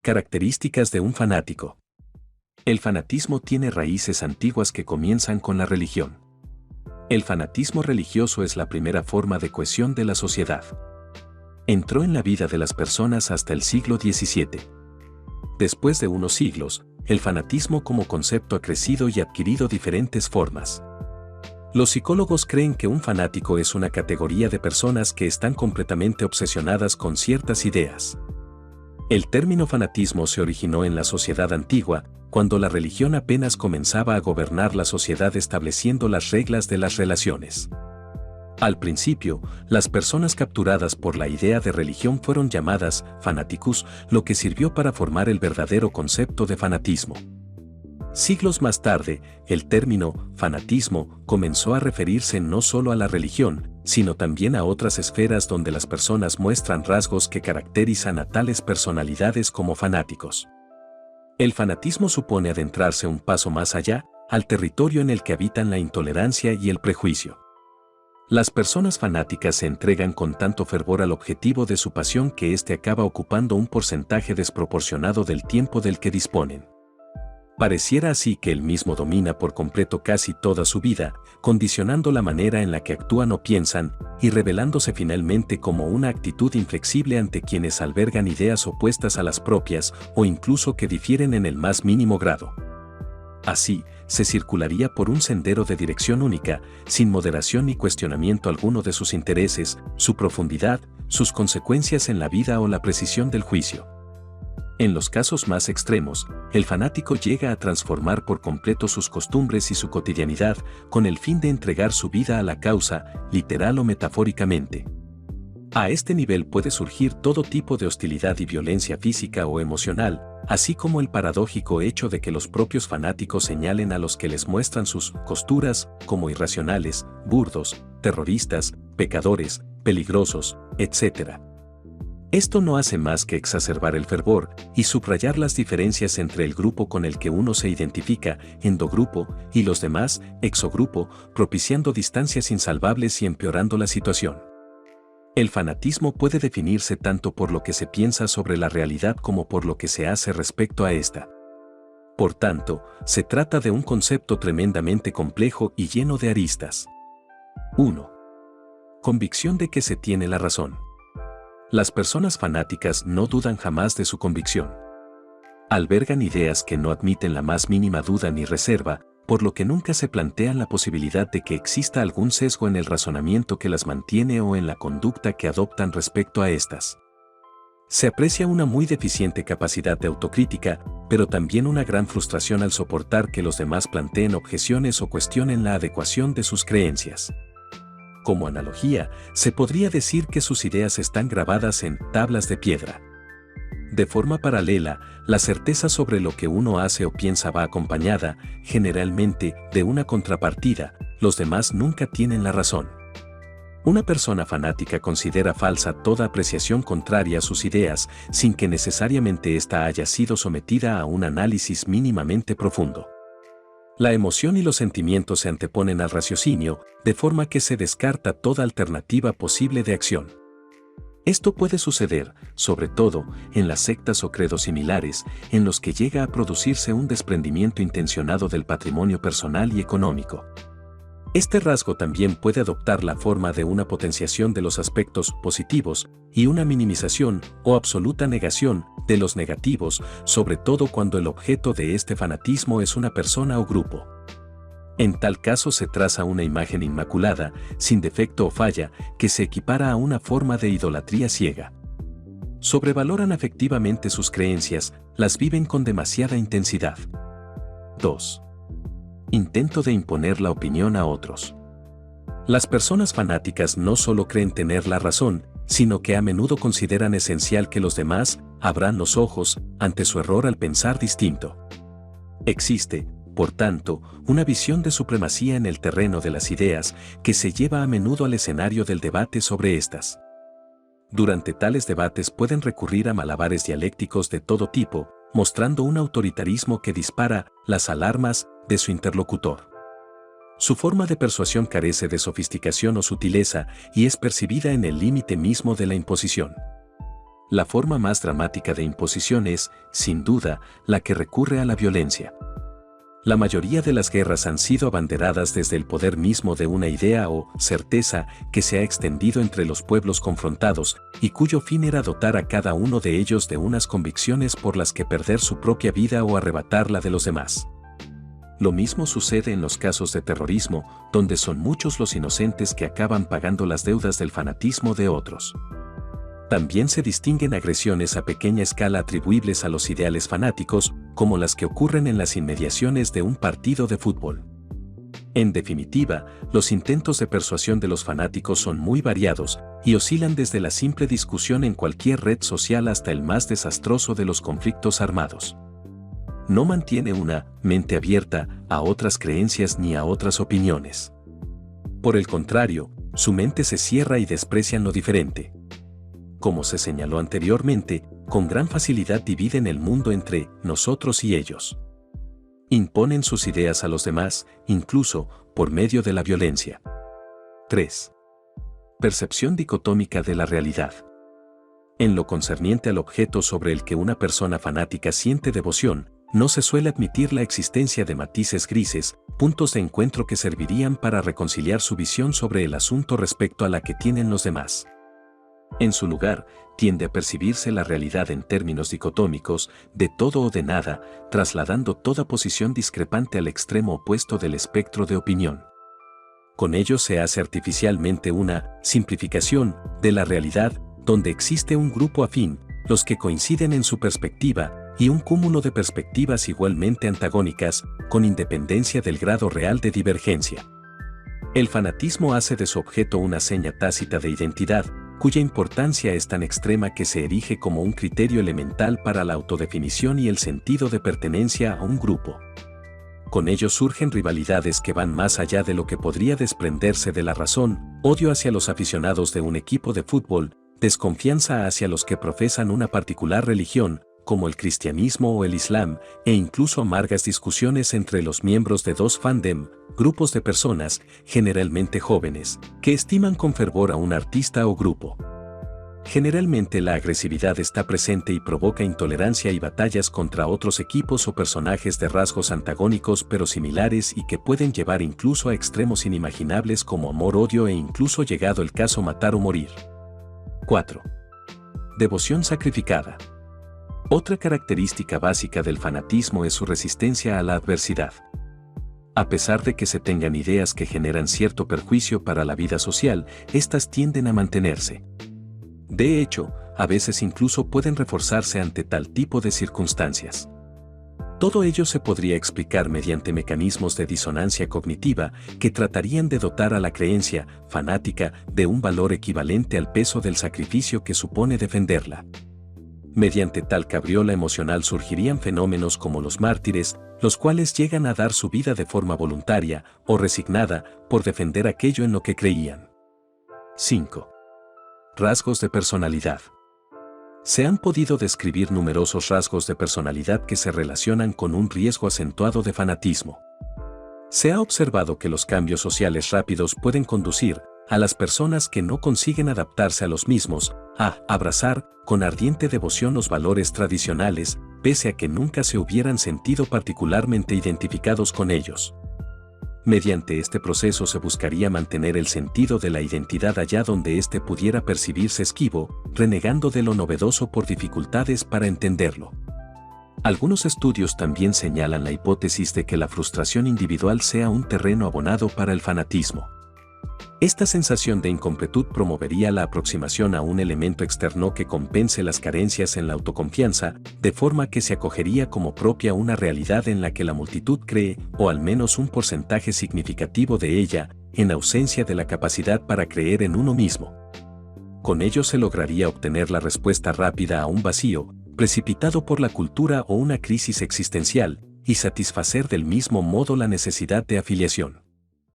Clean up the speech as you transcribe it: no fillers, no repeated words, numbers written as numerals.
Características de un fanático. El fanatismo tiene raíces antiguas que comienzan con la religión. El fanatismo religioso es la primera forma de cohesión de la sociedad. Entró en la vida de las personas hasta el siglo XVII. Después de unos siglos, el fanatismo como concepto ha crecido y adquirido diferentes formas. Los psicólogos creen que un fanático es una categoría de personas que están completamente obsesionadas con ciertas ideas. El término fanatismo se originó en la sociedad antigua, cuando la religión apenas comenzaba a gobernar la sociedad estableciendo las reglas de las relaciones. Al principio, las personas capturadas por la idea de religión fueron llamadas fanaticus, lo que sirvió para formar el verdadero concepto de fanatismo. Siglos más tarde, el término fanatismo comenzó a referirse no solo a la religión, sino también a otras esferas donde las personas muestran rasgos que caracterizan a tales personalidades como fanáticos. El fanatismo supone adentrarse un paso más allá, al territorio en el que habitan la intolerancia y el prejuicio. Las personas fanáticas se entregan con tanto fervor al objetivo de su pasión que éste acaba ocupando un porcentaje desproporcionado del tiempo del que disponen. Pareciera así que él mismo domina por completo casi toda su vida, condicionando la manera en la que actúan o piensan, y revelándose finalmente como una actitud inflexible ante quienes albergan ideas opuestas a las propias o incluso que difieren en el más mínimo grado. Así, se circularía por un sendero de dirección única, sin moderación ni cuestionamiento alguno de sus intereses, su profundidad, sus consecuencias en la vida o la precisión del juicio. En los casos más extremos, el fanático llega a transformar por completo sus costumbres y su cotidianidad con el fin de entregar su vida a la causa, literal o metafóricamente. A este nivel puede surgir todo tipo de hostilidad y violencia física o emocional, así como el paradójico hecho de que los propios fanáticos señalen a los que les muestran sus costuras como irracionales, burdos, terroristas, pecadores, peligrosos, etc. Esto no hace más que exacerbar el fervor y subrayar las diferencias entre el grupo con el que uno se identifica, endogrupo, y los demás, exogrupo, propiciando distancias insalvables y empeorando la situación. El fanatismo puede definirse tanto por lo que se piensa sobre la realidad como por lo que se hace respecto a esta. Por tanto, se trata de un concepto tremendamente complejo y lleno de aristas. 1. Convicción de que se tiene la razón. Las personas fanáticas no dudan jamás de su convicción. Albergan ideas que no admiten la más mínima duda ni reserva, por lo que nunca se plantean la posibilidad de que exista algún sesgo en el razonamiento que las mantiene o en la conducta que adoptan respecto a estas. Se aprecia una muy deficiente capacidad de autocrítica, pero también una gran frustración al soportar que los demás planteen objeciones o cuestionen la adecuación de sus creencias. Como analogía, se podría decir que sus ideas están grabadas en tablas de piedra. De forma paralela, la certeza sobre lo que uno hace o piensa va acompañada, generalmente, de una contrapartida: los demás nunca tienen la razón. Una persona fanática considera falsa toda apreciación contraria a sus ideas, sin que necesariamente ésta haya sido sometida a un análisis mínimamente profundo. La emoción y los sentimientos se anteponen al raciocinio, de forma que se descarta toda alternativa posible de acción. Esto puede suceder, sobre todo, en las sectas o credos similares, en los que llega a producirse un desprendimiento intencionado del patrimonio personal y económico. Este rasgo también puede adoptar la forma de una potenciación de los aspectos positivos y una minimización o absoluta negación de los negativos, sobre todo cuando el objeto de este fanatismo es una persona o grupo. En tal caso se traza una imagen inmaculada, sin defecto o falla, que se equipara a una forma de idolatría ciega. Sobrevaloran afectivamente sus creencias, las viven con demasiada intensidad. 2. Intento de imponer la opinión a otros. Las personas fanáticas no solo creen tener la razón, sino que a menudo consideran esencial que los demás abran los ojos ante su error al pensar distinto. Existe, por tanto, una visión de supremacía en el terreno de las ideas que se lleva a menudo al escenario del debate sobre estas. Durante tales debates pueden recurrir a malabares dialécticos de todo tipo, mostrando un autoritarismo que dispara las alarmas de su interlocutor. Su forma de persuasión carece de sofisticación o sutileza y es percibida en el límite mismo de la imposición. La forma más dramática de imposición es, sin duda, la que recurre a la violencia. La mayoría de las guerras han sido abanderadas desde el poder mismo de una idea o certeza que se ha extendido entre los pueblos confrontados y cuyo fin era dotar a cada uno de ellos de unas convicciones por las que perder su propia vida o arrebatarla de los demás. Lo mismo sucede en los casos de terrorismo, donde son muchos los inocentes que acaban pagando las deudas del fanatismo de otros. También se distinguen agresiones a pequeña escala atribuibles a los ideales fanáticos, como las que ocurren en las inmediaciones de un partido de fútbol. En definitiva, los intentos de persuasión de los fanáticos son muy variados y oscilan desde la simple discusión en cualquier red social hasta el más desastroso de los conflictos armados. No mantiene una mente abierta a otras creencias ni a otras opiniones. Por el contrario, su mente se cierra y desprecia lo diferente. Como se señaló anteriormente, con gran facilidad dividen el mundo entre nosotros y ellos. Imponen sus ideas a los demás, incluso por medio de la violencia. 3. Percepción dicotómica de la realidad. En lo concerniente al objeto sobre el que una persona fanática siente devoción, no se suele admitir la existencia de matices grises, puntos de encuentro que servirían para reconciliar su visión sobre el asunto respecto a la que tienen los demás. En su lugar, tiende a percibirse la realidad en términos dicotómicos, de todo o de nada, trasladando toda posición discrepante al extremo opuesto del espectro de opinión. Con ello se hace artificialmente una simplificación de la realidad, donde existe un grupo afín, los que coinciden en su perspectiva, y un cúmulo de perspectivas igualmente antagónicas, con independencia del grado real de divergencia. El fanatismo hace de su objeto una seña tácita de identidad, cuya importancia es tan extrema que se erige como un criterio elemental para la autodefinición y el sentido de pertenencia a un grupo. Con ello surgen rivalidades que van más allá de lo que podría desprenderse de la razón, odio hacia los aficionados de un equipo de fútbol, desconfianza hacia los que profesan una particular religión, como el cristianismo o el islam, e incluso amargas discusiones entre los miembros de dos fandom, grupos de personas, generalmente jóvenes, que estiman con fervor a un artista o grupo. Generalmente la agresividad está presente y provoca intolerancia y batallas contra otros equipos o personajes de rasgos antagónicos pero similares y que pueden llevar incluso a extremos inimaginables como amor-odio e incluso llegado el caso matar o morir. 4. Devoción sacrificada. Otra característica básica del fanatismo es su resistencia a la adversidad. A pesar de que se tengan ideas que generan cierto perjuicio para la vida social, estas tienden a mantenerse. De hecho, a veces incluso pueden reforzarse ante tal tipo de circunstancias. Todo ello se podría explicar mediante mecanismos de disonancia cognitiva que tratarían de dotar a la creencia fanática de un valor equivalente al peso del sacrificio que supone defenderla. Mediante tal cabriola emocional surgirían fenómenos como los mártires, los cuales llegan a dar su vida de forma voluntaria o resignada por defender aquello en lo que creían. 5. Rasgos de personalidad. Se han podido describir numerosos rasgos de personalidad que se relacionan con un riesgo acentuado de fanatismo. Se ha observado que los cambios sociales rápidos pueden conducir a las personas que no consiguen adaptarse a los mismos, a abrazar con ardiente devoción los valores tradicionales, pese a que nunca se hubieran sentido particularmente identificados con ellos. Mediante este proceso se buscaría mantener el sentido de la identidad allá donde éste pudiera percibirse esquivo, renegando de lo novedoso por dificultades para entenderlo. Algunos estudios también señalan la hipótesis de que la frustración individual sea un terreno abonado para el fanatismo. Esta sensación de incompletud promovería la aproximación a un elemento externo que compense las carencias en la autoconfianza, de forma que se acogería como propia una realidad en la que la multitud cree, o al menos un porcentaje significativo de ella, en ausencia de la capacidad para creer en uno mismo. Con ello se lograría obtener la respuesta rápida a un vacío, precipitado por la cultura o una crisis existencial, y satisfacer del mismo modo la necesidad de afiliación.